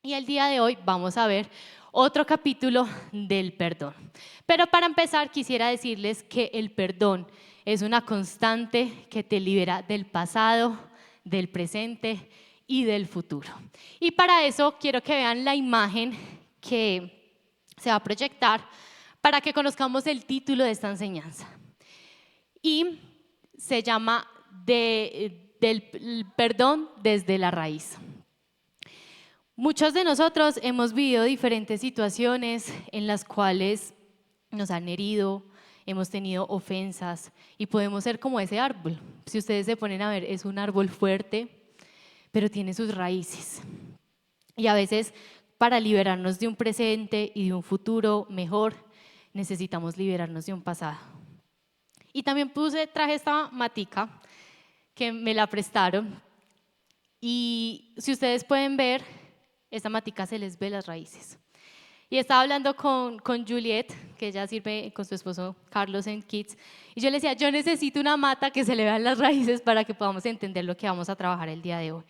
Y el día de hoy vamos a ver otro capítulo del perdón. Pero para empezar quisiera decirles que el perdón es una constante que te libera del pasado, del presente y del futuro. Y para eso quiero que vean la imagen que se va a proyectar para que conozcamos el título de esta enseñanza. Y se llama del perdón desde la raíz. Muchos de nosotros hemos vivido diferentes situaciones en las cuales nos han herido, hemos tenido ofensas y podemos ser como ese árbol. Si ustedes se ponen a ver, es un árbol fuerte, pero tiene sus raíces. Y a veces para liberarnos de un presente y de un futuro mejor, necesitamos liberarnos de un pasado. Y también traje esta matica que me la prestaron y si ustedes pueden ver, esta matica se les ve las raíces. Y estaba hablando con Juliet, que ella sirve con su esposo Carlos en Kids, y yo le decía, yo necesito una mata que se le vean las raíces para que podamos entender lo que vamos a trabajar el día de hoy.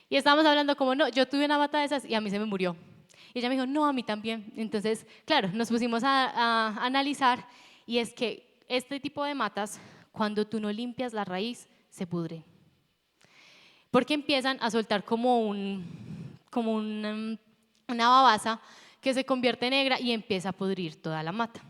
Y estábamos hablando como, no, yo tuve una mata de esas y a mí se me murió. Y ella me dijo, no, a mí también. Entonces, claro, nos pusimos a analizar y es que este tipo de matas, cuando tú no limpias la raíz, se pudren. Porque empiezan a soltar como una babasa que se convierte negra y empieza a pudrir toda la mata.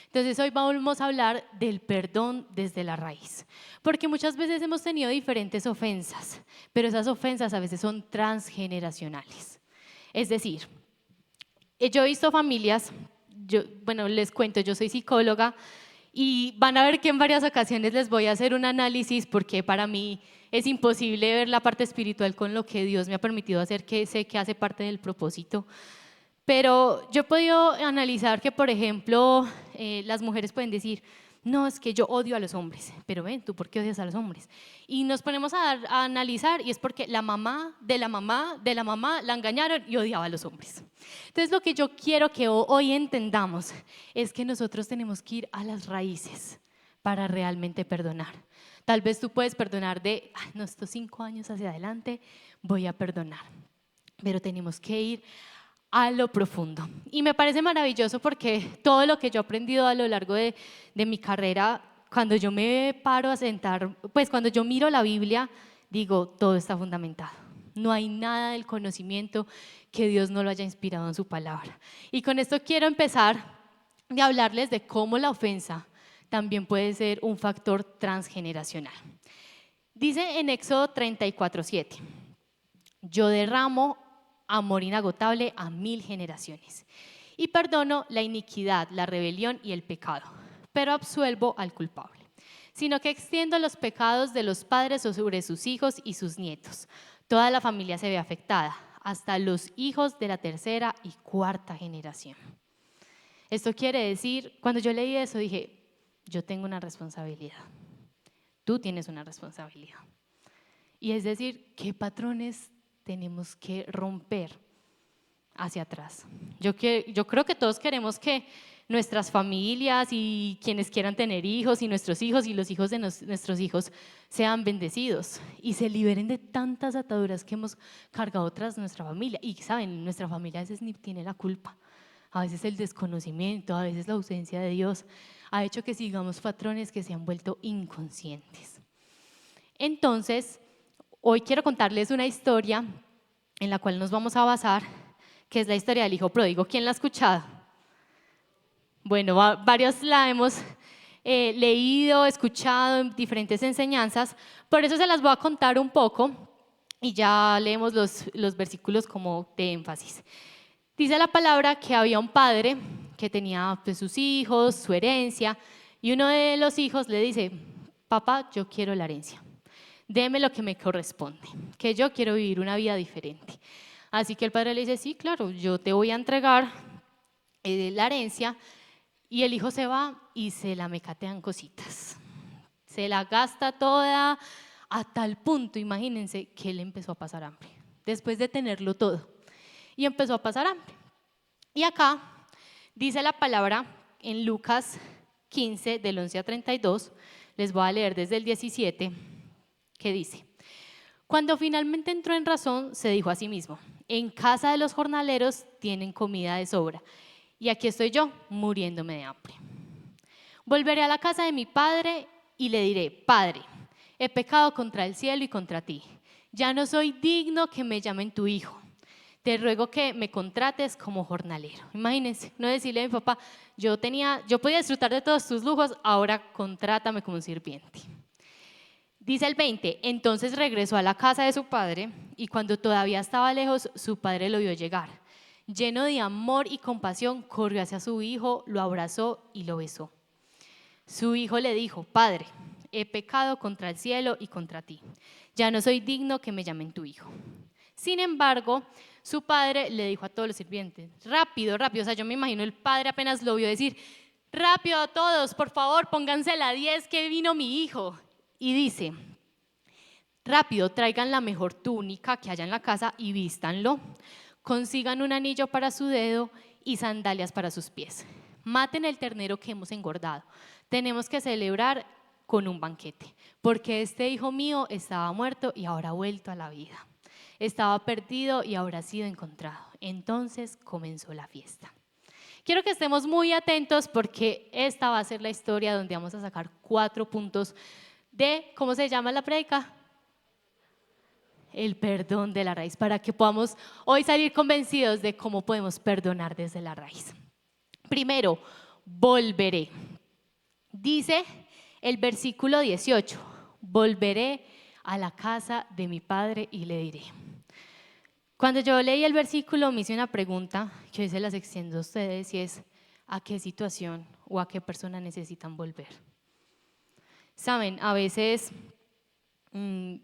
Entonces hoy vamos a hablar del perdón desde la raíz, porque muchas veces hemos tenido diferentes ofensas, pero esas ofensas a veces son transgeneracionales. Es decir, yo he visto familias, bueno, les cuento, yo soy psicóloga y van a ver que en varias ocasiones les voy a hacer un análisis porque para mí es imposible ver la parte espiritual con lo que Dios me ha permitido hacer, que sé que hace parte del propósito. Pero yo he podido analizar que, por ejemplo, las mujeres pueden decir, no, es que yo odio a los hombres, pero ven, ¿tú por qué odias a los hombres? Y nos ponemos a analizar y es porque la mamá de la mamá de la mamá la engañaron y odiaba a los hombres. Entonces lo que yo quiero que hoy entendamos es que nosotros tenemos que ir a las raíces para realmente perdonar. Tal vez tú puedes perdonar de, no, estos 5 años hacia adelante voy a perdonar, pero tenemos que ir a lo profundo. Y me parece maravilloso porque todo lo que yo he aprendido a lo largo de mi carrera, cuando yo me paro a sentar, pues cuando yo miro la Biblia, digo, todo está fundamentado. No hay nada del conocimiento que Dios no lo haya inspirado en su palabra. Y con esto quiero empezar de hablarles de cómo la ofensa también puede ser un factor transgeneracional. Dice en Éxodo 34:7, yo derramo amor inagotable a 1000 generaciones y perdono la iniquidad, la rebelión y el pecado, pero absuelvo al culpable, sino que extiendo los pecados de los padres sobre sus hijos y sus nietos. Toda la familia se ve afectada, hasta los hijos de la tercera y cuarta generación. Esto quiere decir, cuando yo leí eso dije, yo tengo una responsabilidad, tú tienes una responsabilidad. Y es decir, ¿qué patrones tenemos que romper hacia atrás? Yo creo que todos queremos que nuestras familias y quienes quieran tener hijos y nuestros hijos y los hijos de nuestros hijos sean bendecidos y se liberen de tantas ataduras que hemos cargado tras nuestra familia. Y saben, nuestra familia a veces ni tiene la culpa. A veces el desconocimiento, a veces la ausencia de Dios ha hecho que sigamos patrones que se han vuelto inconscientes. Entonces, hoy quiero contarles una historia en la cual nos vamos a basar, que es la historia del hijo pródigo. ¿Quién la ha escuchado? Bueno, varios la hemos leído, escuchado en diferentes enseñanzas, por eso se las voy a contar un poco y ya leemos los versículos como de énfasis. Dice la palabra que había un padre que tenía pues, sus hijos, su herencia, y uno de los hijos le dice, papá, yo quiero la herencia. Deme lo que me corresponde, que yo quiero vivir una vida diferente. Así que el padre le dice, sí, claro, yo te voy a entregar la herencia, y el hijo se va y se la mecatean cositas. Se la gasta toda a tal punto, imagínense, que él empezó a pasar hambre, después de tenerlo todo, y empezó a pasar hambre. Y acá dice la palabra en Lucas 15, del 11 a 32, les voy a leer desde el 17, que dice, Cuando finalmente entró en razón, se dijo a sí mismo: en casa de los jornaleros tienen comida de sobra, y aquí estoy yo, muriéndome de hambre. Volveré a la casa de mi padre y le diré: Padre, he pecado contra el cielo y contra ti. Ya no soy digno que me llamen tu hijo. Te ruego que me contrates como jornalero. Imagínense, no decirle a mi papá: yo podía disfrutar de todos tus lujos, ahora contrátame como un sirviente. Dice el 20, entonces regresó a la casa de su padre, y cuando todavía estaba lejos, su padre lo vio llegar. Lleno de amor y compasión, corrió hacia su hijo, lo abrazó y lo besó. Su hijo le dijo: Padre, he pecado contra el cielo y contra ti. Ya no soy digno que me llamen tu hijo. Sin embargo, su padre le dijo a todos los sirvientes: rápido, rápido. O sea, yo me imagino el padre apenas lo vio decir: rápido a todos, por favor, pónganse la 10 que vino mi hijo. Y dice: rápido, traigan la mejor túnica que haya en la casa y vístanlo. Consigan un anillo para su dedo y sandalias para sus pies. Maten el ternero que hemos engordado. Tenemos que celebrar con un banquete, porque este hijo mío estaba muerto y ahora ha vuelto a la vida. Estaba perdido y ahora ha sido encontrado. Entonces comenzó la fiesta. Quiero que estemos muy atentos, porque esta va a ser la historia donde vamos a sacar 4 puntos de, ¿cómo se llama la prédica? El perdón de la raíz, para que podamos hoy salir convencidos de cómo podemos perdonar desde la raíz. Primero, volveré. Dice el versículo 18: volveré a la casa de mi padre y le diré. Cuando yo leí el versículo, me hice una pregunta que hoy se las extiendo a ustedes, y es: ¿a qué situación o a qué persona necesitan volver? Saben, a veces en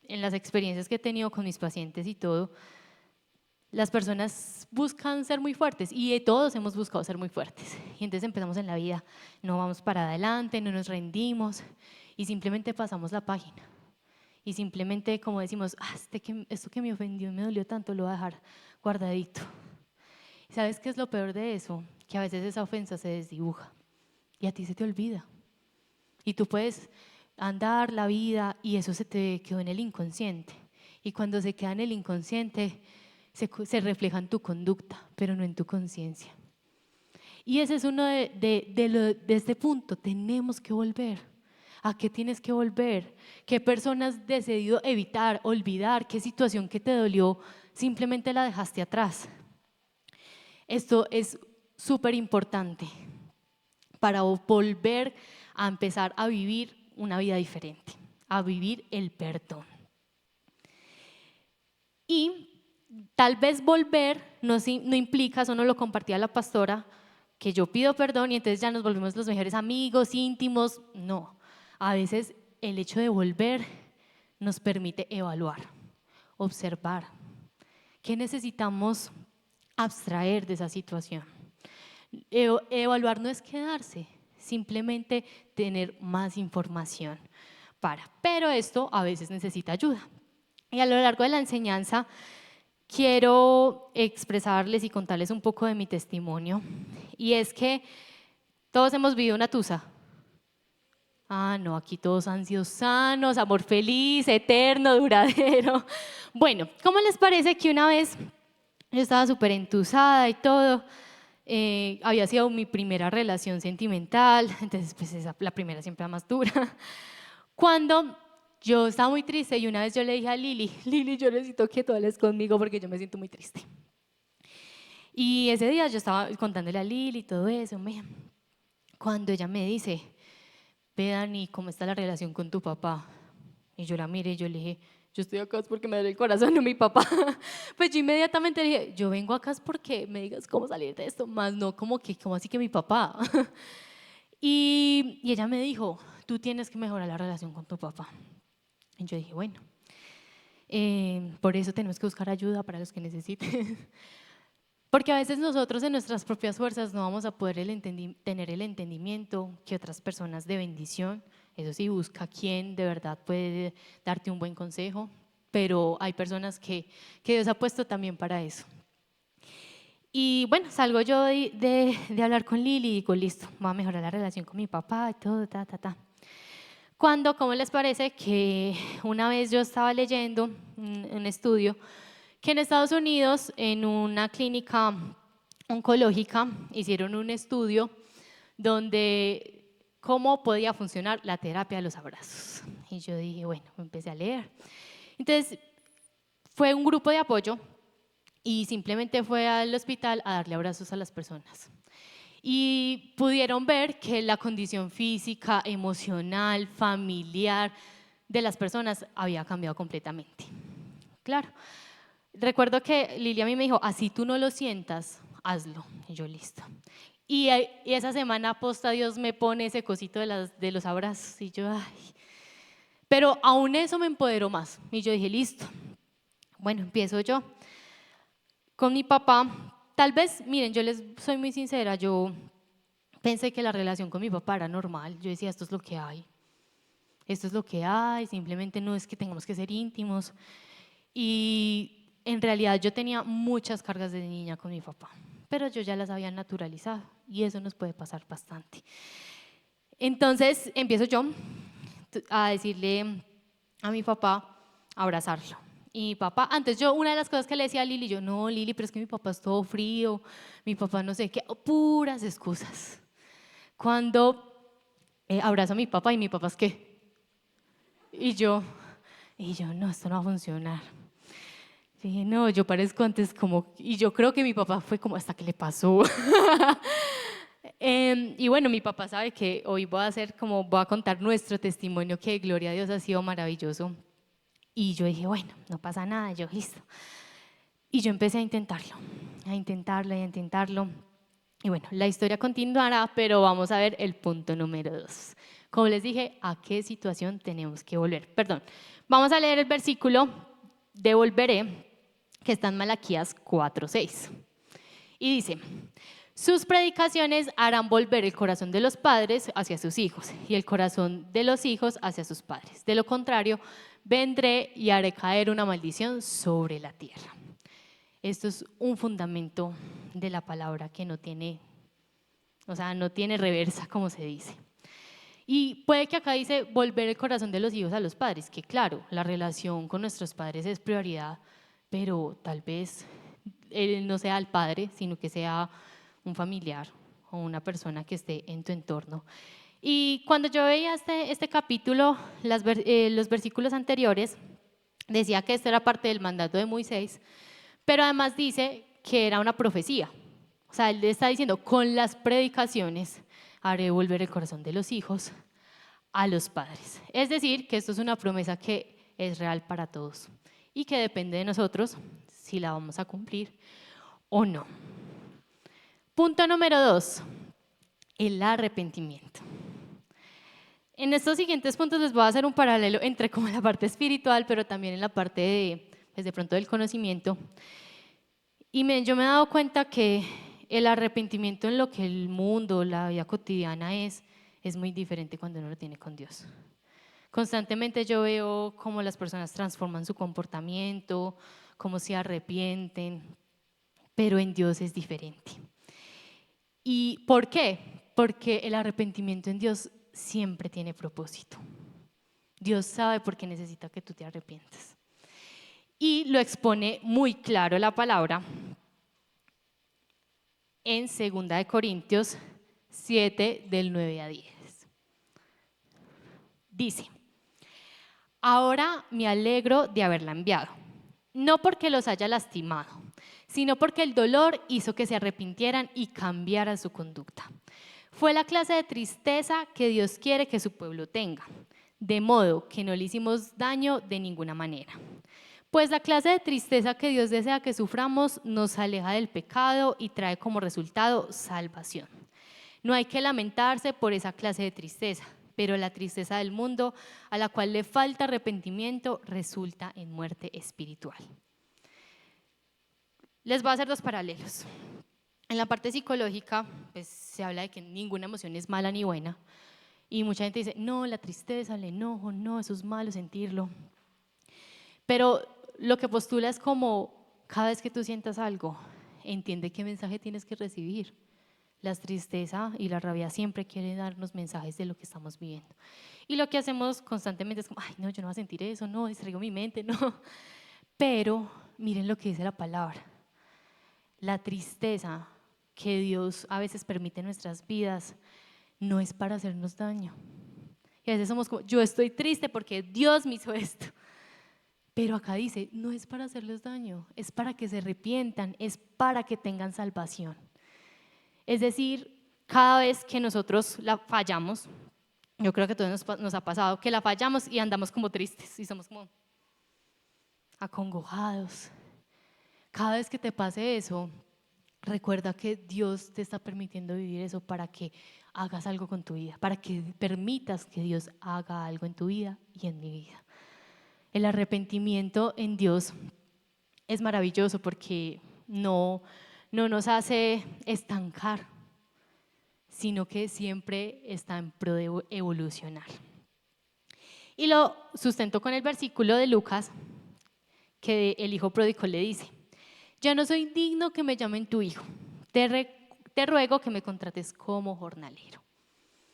las experiencias que he tenido con mis pacientes y todo, las personas buscan ser muy fuertes, y todos hemos buscado ser muy fuertes, y entonces empezamos en la vida, no vamos para adelante, no nos rendimos y simplemente pasamos la página, y simplemente, como decimos: esto que me ofendió y me dolió tanto, lo voy a dejar guardadito. ¿Y sabes qué es lo peor de eso? Que a veces esa ofensa se desdibuja y a ti se te olvida, y tú puedes andar la vida y eso se te quedó en el inconsciente, y cuando se queda en el inconsciente se refleja en tu conducta, pero no en tu conciencia. Y ese es uno de este punto. Tenemos que volver. ¿A qué tienes que volver? ¿Qué personas has decidido evitar, olvidar? ¿Qué situación que te dolió simplemente la dejaste atrás? Esto es súper importante para volver a empezar a vivir una vida diferente, a vivir el perdón. Y tal vez volver no implica, eso no lo compartía la pastora, que yo pido perdón y entonces ya nos volvemos los mejores amigos, íntimos. No, a veces el hecho de volver nos permite evaluar, observar qué necesitamos abstraer de esa situación. Evaluar no es quedarse, simplemente tener más información pero esto a veces necesita ayuda. Y a lo largo de la enseñanza quiero expresarles y contarles un poco de mi testimonio, y es que todos hemos vivido una tusa. No, aquí todos han sido sanos, amor feliz, eterno, duradero. Bueno, ¿cómo les parece que una vez yo estaba súper entusada y todo? Había sido mi primera relación sentimental, entonces pues la primera siempre la más dura. Cuando yo estaba muy triste, y una vez yo le dije a Lili: Lili, yo necesito que tú hables conmigo porque yo me siento muy triste. Y ese día yo estaba contándole a Lili todo eso. Cuando ella me dice: ve, Dani, ¿cómo está la relación con tu papá? Y yo la miré y yo le dije: yo estoy acá es porque me duele el corazón, no mi papá. Pues yo inmediatamente le dije: yo vengo acá es porque me digas cómo salir de esto, más no como así que mi papá. Y ella me dijo: tú tienes que mejorar la relación con tu papá. Y yo dije: bueno, por eso tenemos que buscar ayuda para los que necesiten. Porque a veces nosotros en nuestras propias fuerzas no vamos a poder tener el entendimiento que otras personas de bendición. Eso sí, busca quien de verdad puede darte un buen consejo, pero hay personas que Dios ha puesto también para eso. Y bueno, salgo yo de hablar con Lili y digo: listo, voy a mejorar la relación con mi papá y todo, Cuando, ¿cómo les parece que una vez yo estaba leyendo un estudio que en Estados Unidos, en una clínica oncológica, hicieron un estudio donde cómo podía funcionar la terapia de los abrazos? Y yo dije, bueno, empecé a leer. Entonces, fue un grupo de apoyo y simplemente fue al hospital a darle abrazos a las personas. Y pudieron ver que la condición física, emocional, familiar de las personas había cambiado completamente. Claro. Recuerdo que Lilia a mí me dijo, así tú no lo sientas, hazlo. Y yo, listo. Y esa semana, posta, Dios me pone ese cosito de los abrazos. Y yo, ay. Pero aún eso me empoderó más. Y yo dije, listo. Bueno, empiezo yo. Con mi papá, tal vez, miren, yo les soy muy sincera, yo pensé que la relación con mi papá era normal. Yo decía, esto es lo que hay. Esto es lo que hay, simplemente no es que tengamos que ser íntimos. Y en realidad yo tenía muchas cargas de niña con mi papá, pero yo ya las había naturalizado y eso nos puede pasar bastante. Entonces empiezo yo a decirle a mi papá, a abrazarlo. Y mi papá, antes yo, una de las cosas que le decía a Lili, yo, no, Lili, pero es que mi papá es todo frío, mi papá no sé qué, puras excusas. Cuando abrazo a mi papá y mi papá es que, y yo, no, esto no va a funcionar. Dije, no, yo parezco antes como, y yo creo que mi papá fue como, ¿hasta qué le pasó? Y bueno, mi papá sabe que hoy voy a hacer como, voy a contar nuestro testimonio, que gloria a Dios ha sido maravilloso. Y yo dije, bueno, no pasa nada, yo listo. Y yo empecé a intentarlo, a intentarlo, a intentarlo. Y bueno, la historia continuará, pero vamos a ver el punto número 2. Como les dije, ¿a qué situación tenemos que volver? Perdón, vamos a leer el versículo de volveré, que está en Malaquías 4:6. Y dice, sus predicaciones harán volver el corazón de los padres hacia sus hijos y el corazón de los hijos hacia sus padres. De lo contrario, vendré y haré caer una maldición sobre la tierra. Esto es un fundamento de la palabra que no tiene, o sea, no tiene reversa, como se dice. Y puede que acá dice volver el corazón de los hijos a los padres, que claro, la relación con nuestros padres es prioridad, pero tal vez él no sea el padre, sino que sea un familiar o una persona que esté en tu entorno. Y cuando yo veía este capítulo, los versículos anteriores, decía que esto era parte del mandato de Moisés, pero además dice que era una profecía. O sea, él está diciendo, con las predicaciones haré volver el corazón de los hijos a los padres. Es decir, que esto es una promesa que es real para todos y que depende de nosotros si la vamos a cumplir o no. Punto número 2, el arrepentimiento. En estos siguientes puntos les voy a hacer un paralelo entre como la parte espiritual, pero también en la parte de pronto del conocimiento. Y yo me he dado cuenta que el arrepentimiento en lo que el mundo, la vida cotidiana es muy diferente cuando uno lo tiene con Dios. Constantemente yo veo cómo las personas transforman su comportamiento, cómo se arrepienten, pero en Dios es diferente. ¿Y por qué? Porque el arrepentimiento en Dios siempre tiene propósito. Dios sabe por qué necesita que tú te arrepientas. Y lo expone muy claro la palabra en 2 Corintios 7, del 9 a 10. Dice, ahora me alegro de haberla enviado, no porque los haya lastimado, sino porque el dolor hizo que se arrepintieran y cambiaran su conducta. Fue la clase de tristeza que Dios quiere que su pueblo tenga, de modo que no le hicimos daño de ninguna manera. Pues la clase de tristeza que Dios desea que suframos nos aleja del pecado y trae como resultado salvación. No hay que lamentarse por esa clase de tristeza, pero la tristeza del mundo, a la cual le falta arrepentimiento, resulta en muerte espiritual. Les voy a hacer dos paralelos. En la parte psicológica, pues se habla de que ninguna emoción es mala ni buena. Y mucha gente dice, no, la tristeza, el enojo, no, eso es malo sentirlo. Pero lo que postula es como, cada vez que tú sientas algo, entiende qué mensaje tienes que recibir. La tristeza y la rabia siempre quieren darnos mensajes de lo que estamos viviendo. Y lo que hacemos constantemente es como, ay, no, yo no voy a sentir eso, no, distraigo mi mente, no. Pero miren lo que dice la palabra. La tristeza que Dios a veces permite en nuestras vidas no es para hacernos daño. Y a veces somos como, yo estoy triste porque Dios me hizo esto. Pero acá dice, no es para hacerles daño, es para que se arrepientan, es para que tengan salvación. Es decir, cada vez que nosotros la fallamos, yo creo que a todos nos ha pasado que la fallamos y andamos como tristes y somos como acongojados. Cada vez que te pase eso, recuerda que Dios te está permitiendo vivir eso para que hagas algo con tu vida, para que permitas que Dios haga algo en tu vida y en mi vida. El arrepentimiento en Dios es maravilloso porque no nos hace estancar, sino que siempre está en pro de evolucionar. Y lo sustento con el versículo de Lucas, que el hijo pródigo le dice, ya no soy digno que me llamen tu hijo, te ruego que me contrates como jornalero.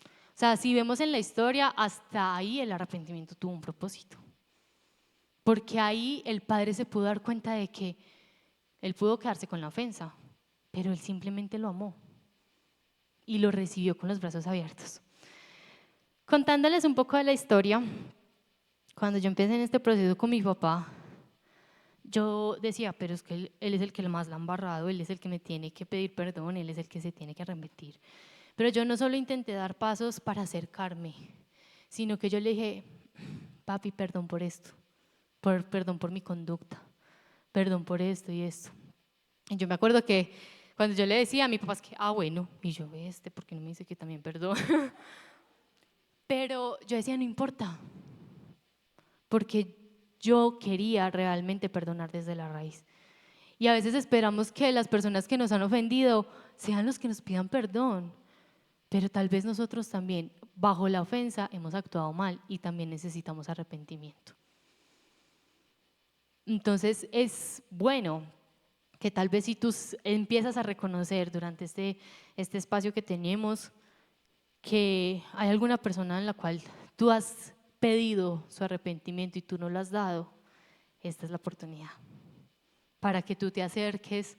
O sea, si vemos en la historia, hasta ahí el arrepentimiento tuvo un propósito. Porque ahí el padre se pudo dar cuenta de que él pudo quedarse con la ofensa, pero él simplemente lo amó y lo recibió con los brazos abiertos. Contándoles un poco de la historia, cuando yo empecé en este proceso con mi papá, yo decía, pero es que él es el que más la ha embarrado, él es el que me tiene que pedir perdón, él es el que se tiene que arrepentir. Pero yo no solo intenté dar pasos para acercarme, sino que yo le dije, papi, perdón por esto, perdón por mi conducta, perdón por esto y esto. Y yo me acuerdo que cuando yo le decía a mi papá, es que, bueno, y yo, ¿por qué no me dice que también perdón? Pero yo decía, no importa, porque yo quería realmente perdonar desde la raíz. Y a veces esperamos que las personas que nos han ofendido sean los que nos pidan perdón, pero tal vez nosotros también, bajo la ofensa, hemos actuado mal y también necesitamos arrepentimiento. Entonces es bueno que tal vez si tú empiezas a reconocer durante este espacio que tenemos que hay alguna persona en la cual tú has pedido su arrepentimiento y tú no lo has dado, esta es la oportunidad para que tú te acerques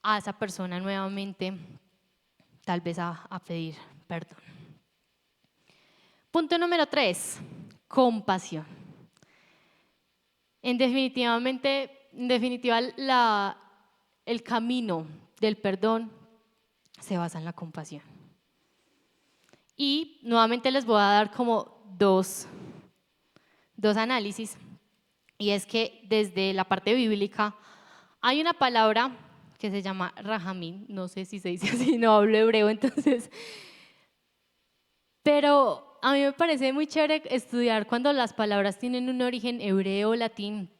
a esa persona nuevamente, tal vez a pedir perdón. Punto número 3, compasión. En definitiva, el camino del perdón se basa en la compasión. Y nuevamente les voy a dar como dos análisis. Y es que desde la parte bíblica hay una palabra que se llama rahamim, no sé si se dice así, no hablo hebreo, entonces. Pero a mí me parece muy chévere estudiar cuando las palabras tienen un origen hebreo o latín,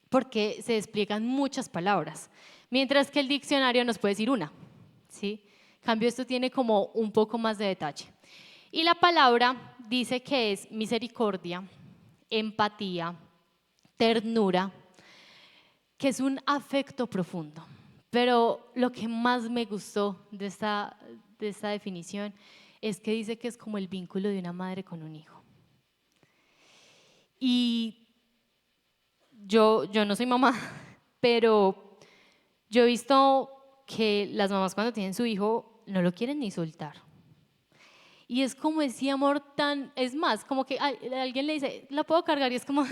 porque se explican muchas palabras, mientras que el diccionario nos puede decir una, ¿sí? En cambio, esto tiene como un poco más de detalle. Y la palabra dice que es misericordia, empatía, ternura, que es un afecto profundo. Pero lo que más me gustó de esta definición es que dice que es como el vínculo de una madre con un hijo. Y yo no soy mamá, pero yo he visto que las mamás cuando tienen su hijo no lo quieren ni soltar. Y es como ese amor tan, es más, como que alguien le dice, la puedo cargar y es como,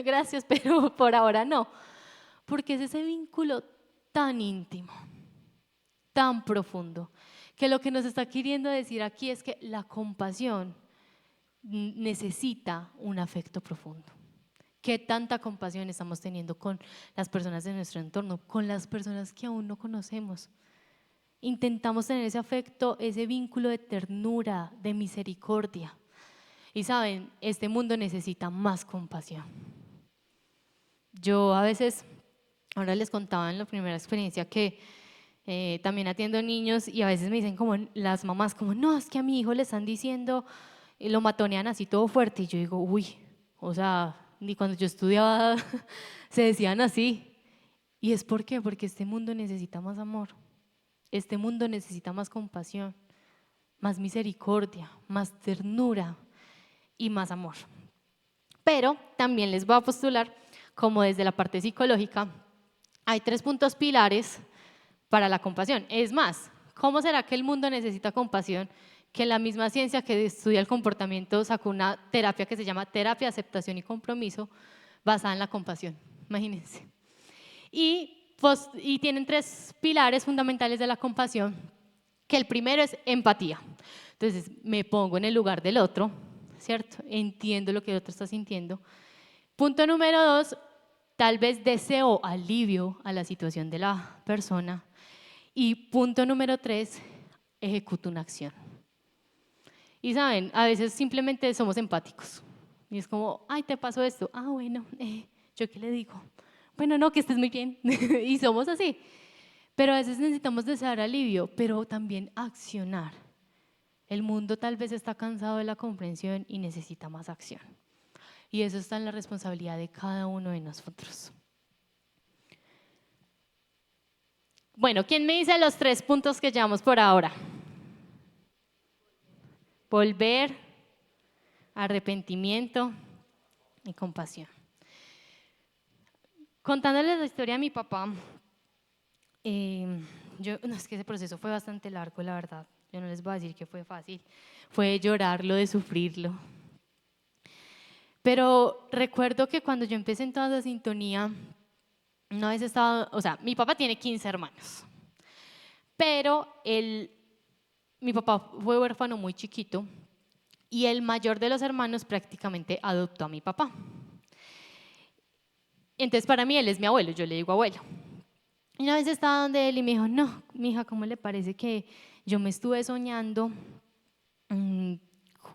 gracias, pero por ahora no. Porque es ese vínculo tan íntimo, tan profundo, que lo que nos está queriendo decir aquí es que la compasión necesita un afecto profundo. ¿Qué tanta compasión estamos teniendo con las personas de nuestro entorno, con las personas que aún no conocemos? Intentamos tener ese afecto, ese vínculo de ternura, de misericordia. Y saben, este mundo necesita más compasión. Yo a veces, ahora les contaba en la primera experiencia que también atiendo niños y a veces me dicen como las mamás, como no, es que a mi hijo le están diciendo, y lo matonean así todo fuerte. Y yo digo, uy, o sea, ni cuando yo estudiaba se decían así. ¿Y es por qué? Porque este mundo necesita más amor. Este mundo necesita más compasión, más misericordia, más ternura y más amor. Pero también les voy a postular, como desde la parte psicológica, hay 3 puntos pilares para la compasión. Es más, ¿cómo será que el mundo necesita compasión? Que la misma ciencia que estudia el comportamiento sacó una terapia que se llama terapia, aceptación y compromiso basada en la compasión. Imagínense. Y tienen 3 pilares fundamentales de la compasión, que el primero es empatía. Entonces, me pongo en el lugar del otro, ¿cierto? Entiendo lo que el otro está sintiendo. Punto número 2, tal vez deseo alivio a la situación de la persona. Y punto número 3, ejecuto una acción. Y saben, a veces simplemente somos empáticos. Y es como, ay, te pasó esto. Ah, bueno, ¿yo qué le digo? Bueno, no, que estés muy bien. Y somos así. Pero a veces necesitamos desear alivio, pero también accionar. El mundo tal vez está cansado de la comprensión y necesita más acción. Y eso está en la responsabilidad de cada uno de nosotros. Bueno, ¿quién me dice los 3 puntos que llevamos por ahora? Volver, arrepentimiento y compasión. Contándoles la historia de mi papá, no, es que ese proceso fue bastante largo, la verdad. Yo no les voy a decir que fue fácil. Fue de llorarlo, de sufrirlo. Pero recuerdo que cuando yo empecé en toda esa sintonía, una vez estaba, o sea, mi papá tiene 15 hermanos, pero mi papá fue huérfano muy chiquito y el mayor de los hermanos prácticamente adoptó a mi papá. Entonces para mí él es mi abuelo, yo le digo abuelo. Y una vez estaba donde él y me dijo, no, mija, ¿cómo le parece que yo me estuve soñando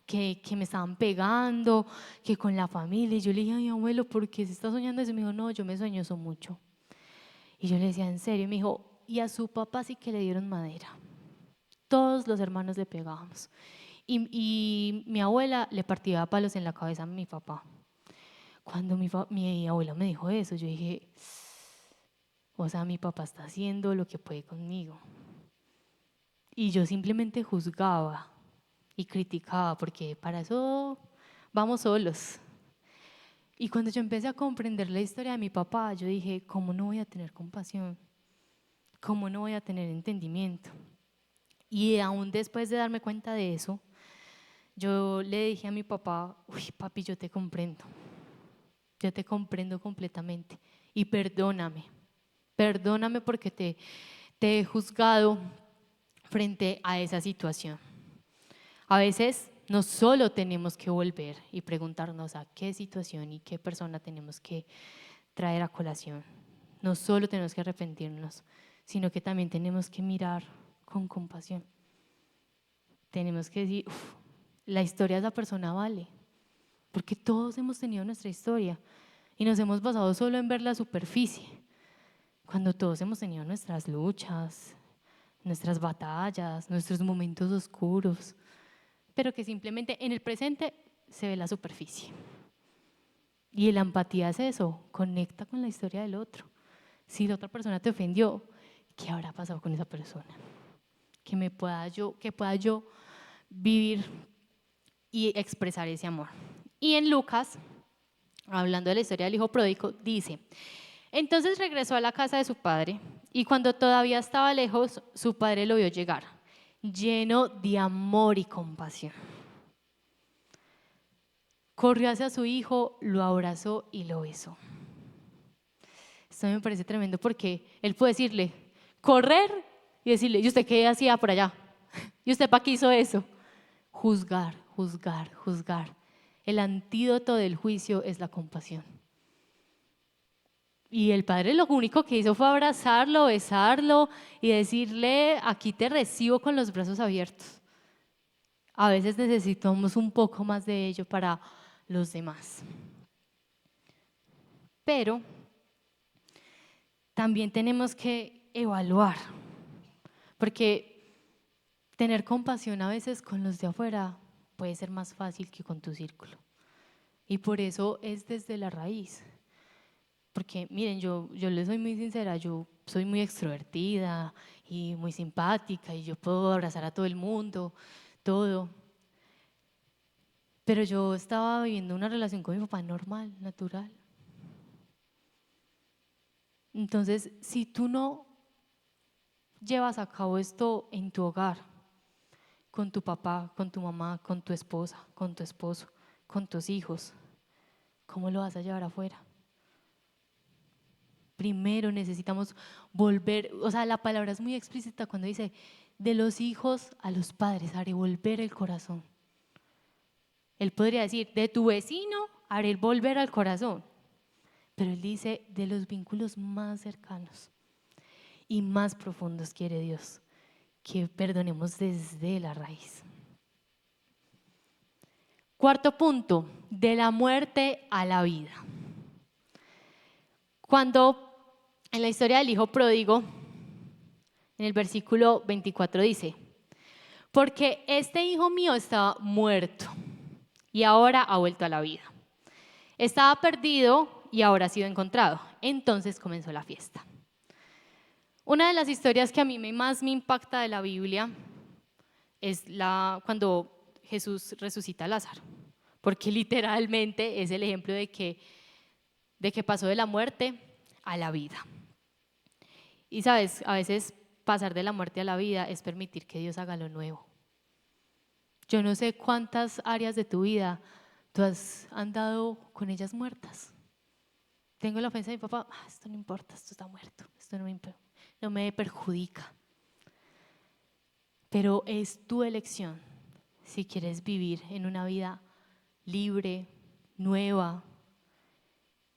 que me estaban pegando, que con la familia? Y yo le dije, ay, abuelo, ¿por qué se está soñando eso? Y me dijo, no, yo me sueño eso mucho. Y yo le decía, ¿en serio? Y me dijo, y a su papá sí que le dieron madera. Todos los hermanos le pegábamos. Y mi abuela le partía palos en la cabeza a mi papá. Cuando mi abuela me dijo eso, yo dije, o sea, mi papá está haciendo lo que puede conmigo. Y yo simplemente juzgaba y criticaba, porque para eso vamos solos. Y cuando yo empecé a comprender la historia de mi papá, yo dije, ¿cómo no voy a tener compasión? ¿Cómo no voy a tener entendimiento? Y aún después de darme cuenta de eso, yo le dije a mi papá, uy, papi, yo te comprendo completamente y perdóname porque te he juzgado frente a esa situación. A veces no solo tenemos que volver y preguntarnos a qué situación y qué persona tenemos que traer a colación. No solo tenemos que arrepentirnos, sino que también tenemos que mirar con compasión. Tenemos que decir, la historia de esa persona vale, porque todos hemos tenido nuestra historia y nos hemos basado solo en ver la superficie, cuando todos hemos tenido nuestras luchas, nuestras batallas, nuestros momentos oscuros, pero que simplemente en el presente se ve la superficie. Y la empatía es eso, conecta con la historia del otro. Si la otra persona te ofendió, ¿qué habrá pasado con esa persona? Que pueda yo vivir y expresar ese amor. Y en Lucas, hablando de la historia del hijo pródigo, dice, entonces regresó a la casa de su padre y cuando todavía estaba lejos, su padre lo vio llegar, lleno de amor y compasión. Corrió hacia su hijo, lo abrazó y lo besó. Esto me parece tremendo porque él puede decirle, correr y decirle, ¿y usted qué hacía por allá? ¿Y usted para qué hizo eso? Juzgar, juzgar, juzgar. El antídoto del juicio es la compasión. Y el padre lo único que hizo fue abrazarlo, besarlo y decirle, aquí te recibo con los brazos abiertos. A veces necesitamos un poco más de ello para los demás. Pero también tenemos que evaluar, porque tener compasión a veces con los de afuera puede ser más fácil que con tu círculo. Y por eso es desde la raíz. porque miren, yo les soy muy sincera, yo soy muy extrovertida y muy simpática y yo puedo abrazar a todo el mundo, todo. Pero yo estaba viviendo una relación con mi papá normal, natural. Entonces, si tú no llevas a cabo esto en tu hogar, con tu papá, con tu mamá, con tu esposa, con tu esposo, con tus hijos, ¿cómo lo vas a llevar afuera? Primero necesitamos volver, o sea, la palabra es muy explícita cuando dice, de los hijos a los padres haré volver el corazón. Él podría decir, de tu vecino haré volver al corazón, pero él dice, de los vínculos más cercanos y más profundos quiere Dios que perdonemos desde la raíz. Cuarto punto, de la muerte a la vida. Cuando en la historia del hijo pródigo, en el versículo 24 dice, porque este hijo mío estaba muerto y ahora ha vuelto a la vida. Estaba perdido y ahora ha sido encontrado. Entonces comenzó la fiesta. Una de las historias que a mí más me impacta de la Biblia es cuando Jesús resucita a Lázaro, porque literalmente es el ejemplo de que pasó de la muerte a la vida. Y sabes, a veces pasar de la muerte a la vida es permitir que Dios haga lo nuevo. Yo no sé cuántas áreas de tu vida tú has andado con ellas muertas. Tengo la ofensa de mi papá, esto no importa, esto está muerto, esto no me perjudica. Pero es tu elección si quieres vivir en una vida libre, nueva,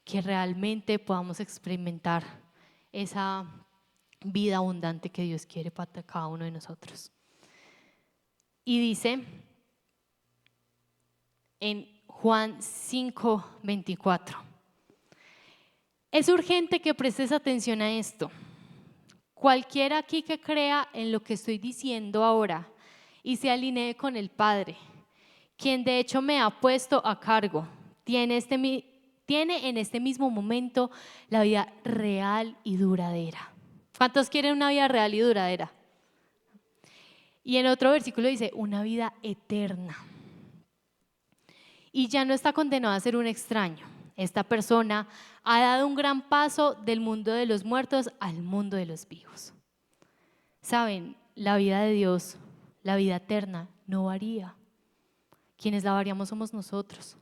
que realmente podamos experimentar esa vida abundante que Dios quiere para cada uno de nosotros. Y dice en Juan 5:24, es urgente que prestes atención a esto. Cualquiera aquí que crea en lo que estoy diciendo ahora y se alinee con el Padre, quien de hecho me ha puesto a cargo, tiene en este mismo momento la vida real y duradera. ¿Cuántos quieren una vida real y duradera? Y en otro versículo dice, una vida eterna. Y ya no está condenado a ser un extraño. Esta persona ha dado un gran paso del mundo de los muertos al mundo de los vivos. Saben, la vida de Dios, la vida eterna, no varía. Quienes la variamos somos nosotros.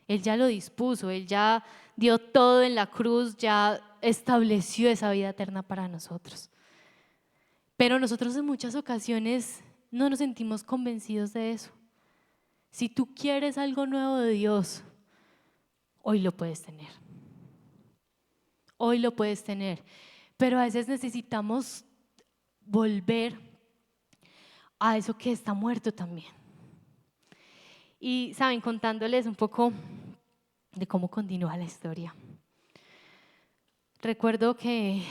Él ya lo dispuso, Él ya dio todo en la cruz, ya estableció esa vida eterna para nosotros. Pero nosotros en muchas ocasiones no nos sentimos convencidos de eso. Si tú quieres algo nuevo de Dios, hoy lo puedes tener. Hoy lo puedes tener. Pero a veces necesitamos volver a eso que está muerto también. Y saben, contándoles un poco de cómo continúa la historia. Recuerdo que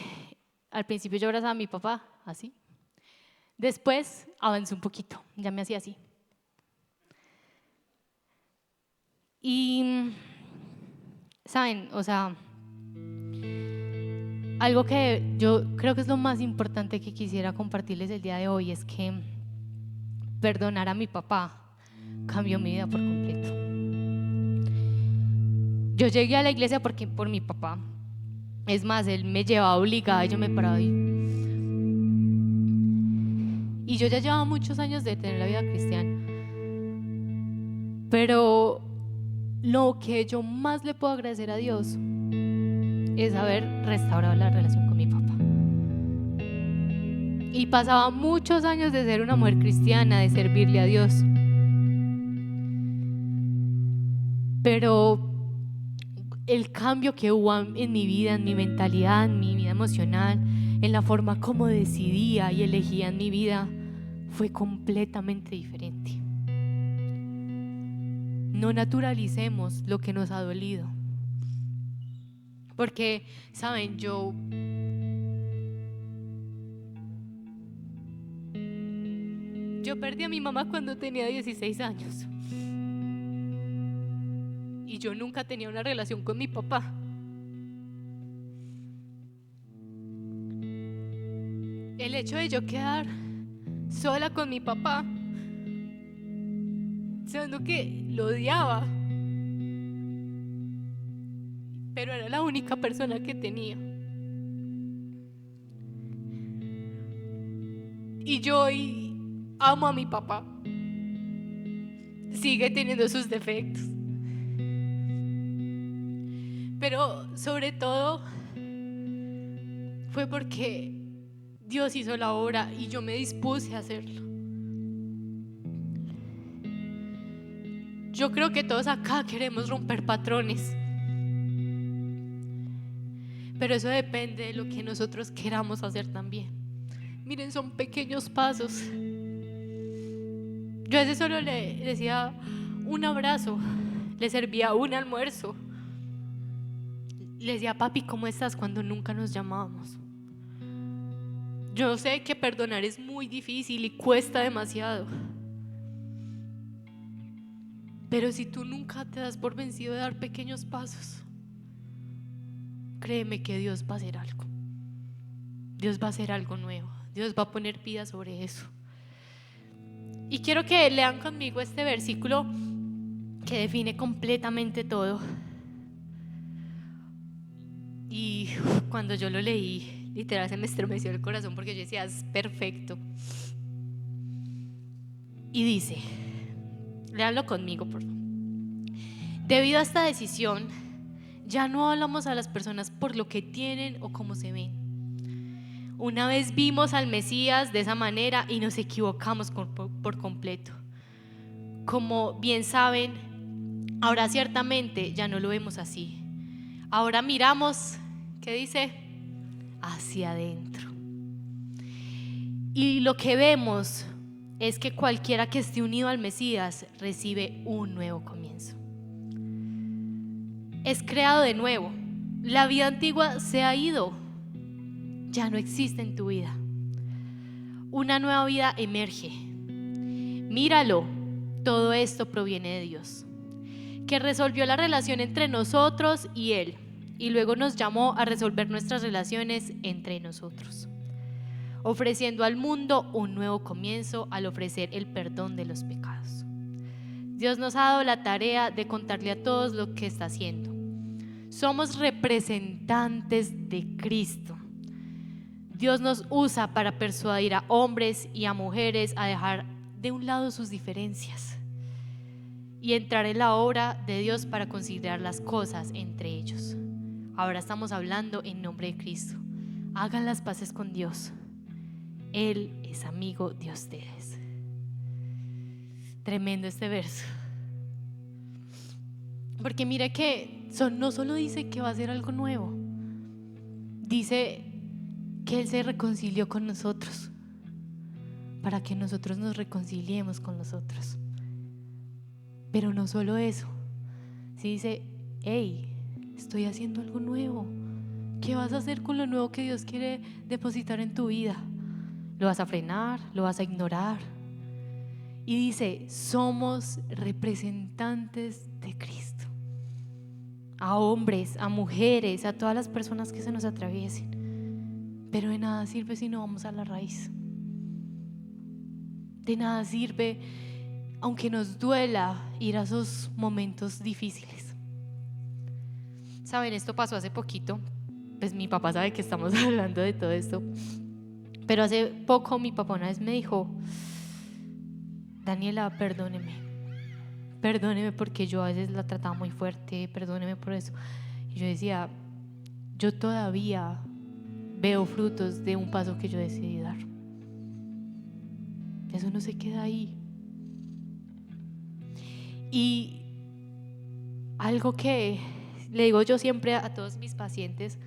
al principio yo abrazaba a mi papá, así. Después avancé un poquito, ya me hacía así. Y, saben, o sea, algo que yo creo que es lo más importante que quisiera compartirles el día de hoy es que perdonar a mi papá cambió mi vida por completo. Yo llegué a la iglesia por mi papá. Es más, él me llevaba obligada y yo me paraba ahí. Y yo ya llevaba muchos años de tener la vida cristiana. Pero lo que yo más le puedo agradecer a Dios es haber restaurado la relación con mi papá. Y pasaba muchos años de ser una mujer cristiana, de servirle a Dios. Pero el cambio que hubo en mi vida, en mi mentalidad, en mi vida emocional, en la forma como decidía y elegía en mi vida, fue completamente diferente. No naturalicemos lo que nos ha dolido. Porque, saben, yo perdí a mi mamá cuando tenía 16 años. Y yo nunca tenía una relación con mi papá. el hecho de yo quedar sola con mi papá, sabiendo que lo odiaba, pero era la única persona que tenía. Y yo hoy amo a mi papá. Sigue teniendo sus defectos, pero sobre todo fue porque Dios hizo la obra y yo me dispuse a hacerlo. Yo creo que todos acá queremos romper patrones, pero eso depende de lo que nosotros queramos hacer también. Miren, son pequeños pasos. Yo a veces solo le decía un abrazo, le servía un almuerzo, le decía papi, ¿cómo estás? Cuando nunca nos llamábamos. Yo sé que perdonar es muy difícil y cuesta demasiado, pero si tú nunca te das por vencido de dar pequeños pasos, créeme que Dios va a hacer algo. Dios va a hacer algo nuevo. Dios va a poner vida sobre eso. Y quiero que lean conmigo este versículo que define completamente todo. Y cuando yo lo leí, literal se me estremeció el corazón porque yo decía, es perfecto. Y dice, léanlo conmigo por favor. Debido a esta decisión, ya no hablamos a las personas por lo que tienen o cómo se ven. Una vez vimos al Mesías de esa manera y nos equivocamos por completo. Como bien saben, ahora ciertamente ya no lo vemos así. Ahora miramos, ¿qué dice? Hacia adentro. Y lo que vemos es que cualquiera que esté unido al Mesías recibe un nuevo comienzo. Es creado de nuevo. La vida antigua se ha ido. Ya no existe en tu vida. Una nueva vida emerge. Míralo, todo esto proviene de Dios, que resolvió la relación entre nosotros y Él, y luego nos llamó a resolver nuestras relaciones entre nosotros, ofreciendo al mundo un nuevo comienzo al ofrecer el perdón de los pecados. Dios nos ha dado la tarea de contarle a todos lo que está haciendo. Somos representantes de Cristo. Dios nos usa para persuadir a hombres y a mujeres a dejar de un lado sus diferencias y entrar en la obra de Dios para considerar las cosas entre ellos. Ahora estamos hablando en nombre de Cristo. Hagan las paces con Dios. Él es amigo de ustedes. Tremendo este verso. Porque mire que no solo dice que va a ser algo nuevo, dice que Él se reconcilió con nosotros para que nosotros nos reconciliemos con nosotros. Pero no solo eso, si dice, hey, estoy haciendo algo nuevo. ¿Qué vas a hacer con lo nuevo que Dios quiere depositar en tu vida? ¿Lo vas a frenar? ¿Lo vas a ignorar? Y dice, somos representantes de Cristo. A hombres, a mujeres, a todas las personas que se nos atraviesen. Pero de nada sirve si no vamos a la raíz. De nada sirve, aunque nos duela, ir a esos momentos difíciles. Saben, esto pasó hace poquito. Pues mi papá sabe que estamos hablando de todo esto. Pero hace poco mi papá una vez me dijo, Daniela, perdóneme porque yo a veces la trataba muy fuerte, perdóneme por eso. Y yo decía, yo todavía veo frutos de un paso que yo decidí dar. Eso no se queda ahí. Y algo que le digo yo siempre a todos mis pacientes,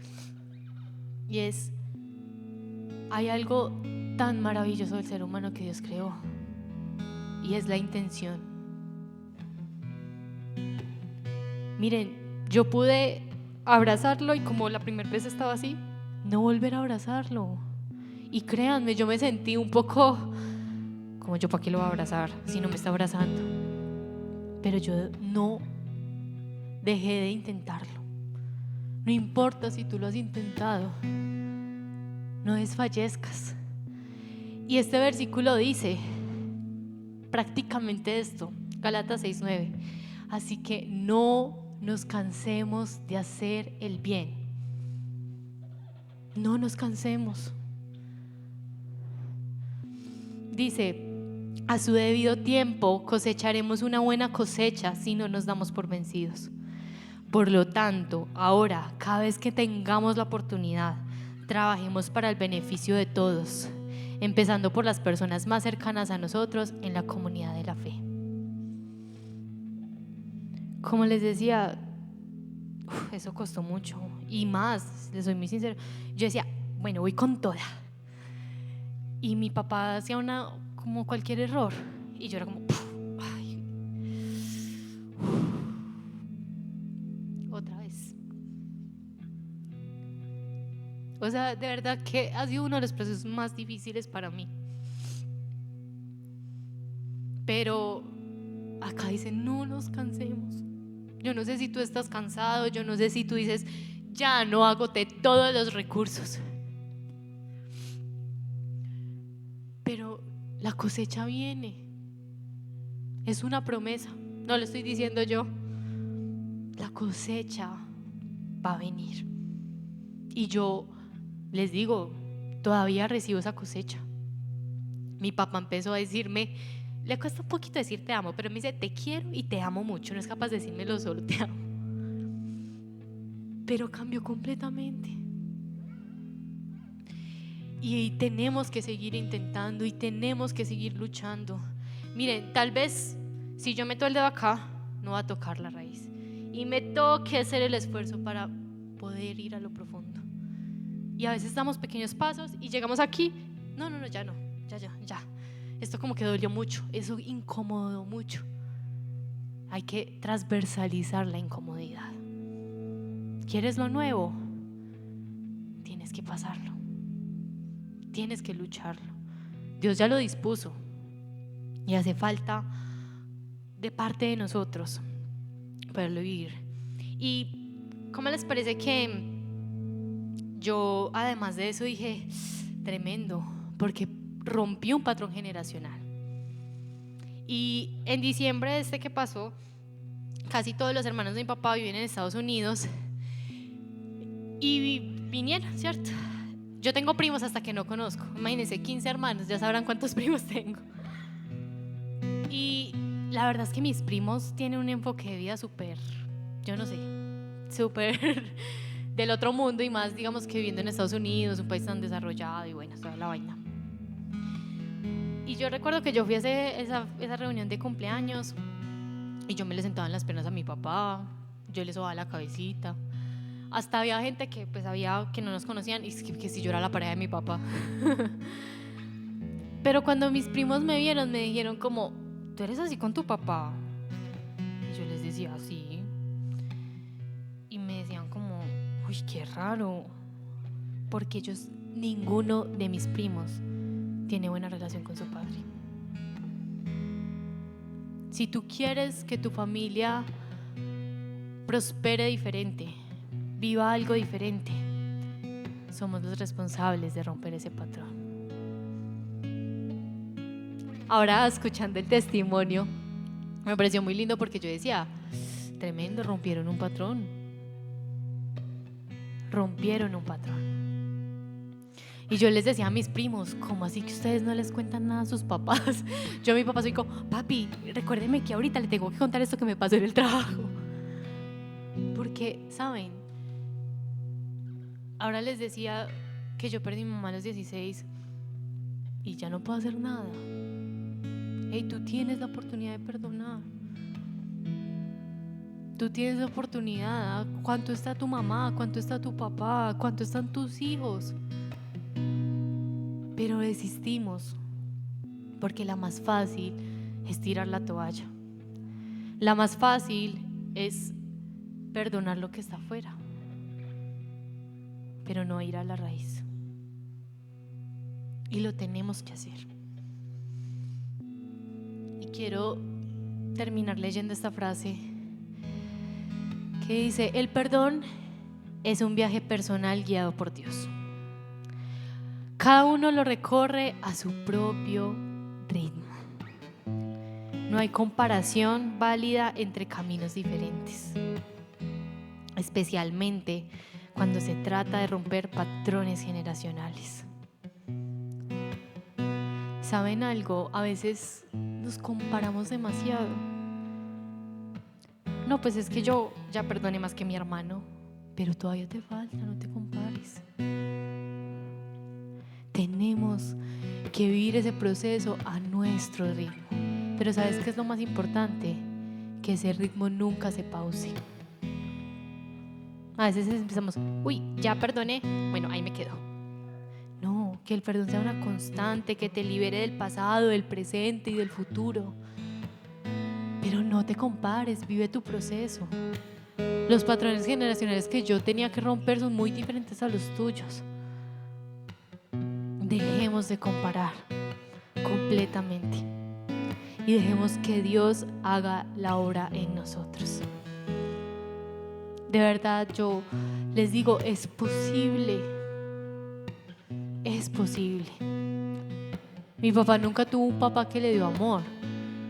y es, hay algo tan maravilloso del ser humano que Dios creó, y es la intención. Miren, yo pude abrazarlo y como la primera vez estaba así, no volver a abrazarlo. Y créanme, yo me sentí un poco como, yo para qué lo voy a abrazar si no me está abrazando. Pero yo no dejé de intentarlo. No importa si tú lo has intentado, no desfallezcas. Y este versículo dice prácticamente esto, Gálatas 6:9. Así que no nos cansemos de hacer el bien. No nos cansemos. Dice, a su debido tiempo cosecharemos una buena cosecha si no nos damos por vencidos. Por lo tanto, ahora, cada vez que tengamos la oportunidad, trabajemos para el beneficio de todos, empezando por las personas más cercanas a nosotros en la comunidad de la fe. Como les decía, eso costó mucho. Y más, les soy muy sincero, yo decía, bueno, voy con toda. Y mi papá hacía como cualquier error. Y yo era como, ay, otra vez. O sea, de verdad que ha sido uno de los procesos más difíciles para mí. Pero acá dice, no nos cansemos. Yo no sé si tú estás cansado, yo no sé si tú dices, ya no agoté todos los recursos. Pero la cosecha viene. Es una promesa, no lo estoy diciendo yo. La cosecha va a venir. Y yo les digo, todavía recibo esa cosecha. Mi papá empezó a decirme, le cuesta un poquito decir te amo, pero me dice te quiero y te amo mucho. No es capaz de decírmelo solo, te amo. Pero cambió completamente. Y tenemos que seguir intentando y tenemos que seguir luchando. Miren, tal vez si yo meto el dedo acá, no va a tocar la raíz. Y me toque hacer el esfuerzo para poder ir a lo profundo. Y a veces damos pequeños pasos y llegamos aquí. No, ya no, ya. Esto como que dolió mucho, eso incomodó mucho. Hay que transversalizar la incomodidad. ¿Quieres lo nuevo? Tienes que pasarlo. Tienes que lucharlo. Dios ya lo dispuso y hace falta de parte de nosotros poderlo vivir. ¿Y cómo les parece que yo además de eso dije, tremendo, porque rompí un patrón generacional? Y en diciembre que pasó, casi todos los hermanos de mi papá viven en Estados Unidos y vinieron, ¿cierto? Yo tengo primos hasta que no conozco. Imagínense, 15 hermanos, ya sabrán cuántos primos tengo. Y la verdad es que mis primos tienen un enfoque de vida súper, yo no sé, súper del otro mundo, y más digamos que viviendo en Estados Unidos, un país tan desarrollado y bueno, toda la vaina. Y yo recuerdo que yo fui a esa reunión de cumpleaños y yo me le sentaba en las piernas a mi papá, yo le sobaba la cabecita. Hasta había gente que pues había que no nos conocían y que si yo era la pareja de mi papá. Pero cuando mis primos me vieron me dijeron como, ¿tú eres así con tu papá? Y yo les decía, sí. Y me decían como, uy, qué raro, porque ninguno de mis primos tiene buena relación con su padre. Si tú quieres que tu familia prospere diferente, viva algo diferente, somos los responsables de romper ese patrón. Ahora, escuchando el testimonio, me pareció muy lindo porque yo decía, tremendo, rompieron un patrón. Y yo les decía a mis primos, ¿cómo así que ustedes no les cuentan nada a sus papás? Yo a mi papá soy como, papi, recuérdeme que ahorita le tengo que contar esto que me pasó en el trabajo. Porque, ¿saben? Ahora les decía que yo perdí a mi mamá a los 16 y ya no puedo hacer nada. Hey, tú tienes la oportunidad de perdonar. Tú tienes la oportunidad. ¿Cuánto está tu mamá? ¿Cuánto está tu papá? ¿Cuánto están tus hijos? Pero desistimos porque la más fácil es tirar la toalla. La más fácil es perdonar lo que está afuera, pero no ir a la raíz. Y lo tenemos que hacer. Y quiero terminar leyendo esta frase que dice: el perdón es un viaje personal guiado por Dios. Cada uno lo recorre a su propio ritmo. No hay comparación válida entre caminos diferentes, especialmente cuando se trata de romper patrones generacionales. ¿Saben algo? A veces nos comparamos demasiado. No, pues es que yo ya perdoné más que mi hermano, pero todavía te falta, no te compares. Tenemos que vivir ese proceso a nuestro ritmo. Pero ¿sabes qué es lo más importante? Que ese ritmo nunca se pause. A veces empezamos, uy, ya perdoné, bueno, ahí me quedo. No, que el perdón sea una constante, que te libere del pasado, del presente y del futuro. Pero no te compares, vive tu proceso. Los patrones generacionales que yo tenía que romper son muy diferentes a los tuyos. Dejemos de comparar completamente y dejemos que Dios haga la obra en nosotros. De verdad, yo les digo, es posible. Es posible. Mi papá nunca tuvo un papá que le dio amor.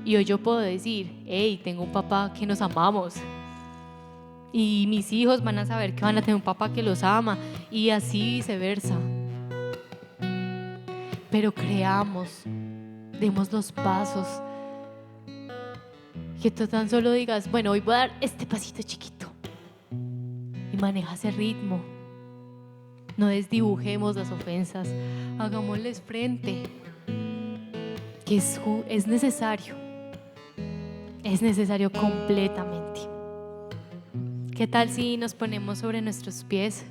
Y hoy yo puedo decir, hey, tengo un papá que nos amamos. Y mis hijos van a saber que van a tener un papá que los ama. Y así viceversa. Pero creamos, demos los pasos. Que tú tan solo digas, bueno, hoy voy a dar este pasito chiquito. Y maneja ese ritmo. No desdibujemos las ofensas, hagámosles frente. Que es necesario. Es necesario completamente. ¿Qué tal si nos ponemos sobre nuestros pies?